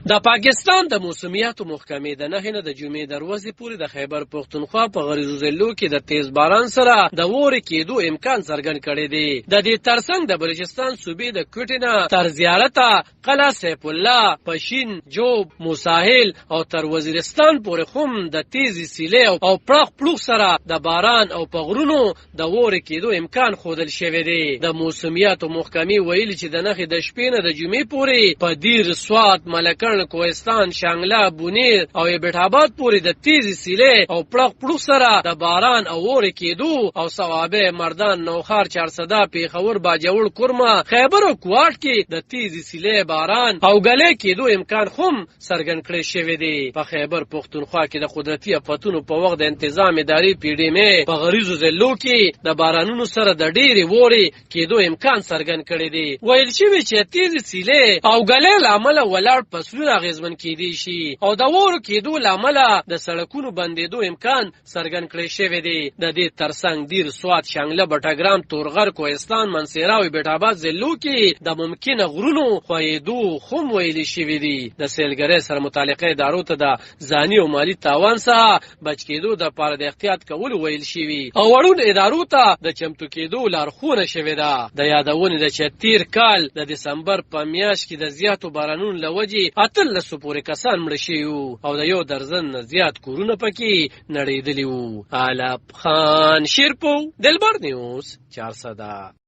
د پاکستان د موسمیاتو محکمې د نهه نه د جمعې د ورځې پورې د خیبر پښتونخوا په غریزو ضلعو کې د تیز باران سره د وورې کېدو امکان څرګند کړی دی. د دې ترڅنګ د بلوچستان صوبې د کوټې نه تر زیارته، قلعه سیف الله، پشین، جوب، موساهل او تر وزیرستان پورې هم د تیزې سیلۍ او پړق پړوغ سره د باران او په غرونو د وورې کېدو امکان ښودل شوی دی. د موسمیاتو محکمې ویلي چې د نهه د شپې نه د جمعې پورې په دیر، سوات، ملکن، کوهستان، شانګله، بونیر او بیټ آباد پورې د تیزې سیلۍ او پړق پړوغ سره د باران او وورې کېدو او صوابه، مردان، نوخار، چارسده، پیښور، باجوړ، کورمه، خیبر او کوټ کې د تیزې سیلۍ، باران او ګلې کېدو امکان هم څرګند کړی شوی دی. په خیبر پښتونخوا کې د قدرتي آفتونو په وخت د انتظام ادارې PDMA په غریزو ضلعو کې د بارانونو سره د ډېرې وورې کېدو امکان څرګند کړی دی. ویل شوي چې تیزې سیلۍ او ګلې له امله ولاړ فصلونه اغېزمن کېدی شي او د وورو کېدو له امله د سړکونو بندېدو امکان څرګند کړی شوی دی. د دې ترڅنګ دیر، سوات، شانګله، بټګرام، تورغر، کوهستان، منصیره او بیټ آباد ضلعو کې د ممکنه غرونو ښویېدو هم ویلي شوي دي. د سیلګرۍ سره متعلقه ادارو ته د ځاني او مالي تاوان څخه بچ کېدو دپاره د احتیاط کولو ویل شوي او اړوند ادارو ته د چمتو کېدو لارښوونه شوې ده. د یادونې ده چې تیر کال د دسمبر په میاشت کې د زیاتو بارانونو له وجې 1800 پورې کسان مړه شوي وو او د 1 درجن نه زیات کورونه پکې نړېدلي وو. علب خان شیرپو، دلبر نیوز، 400.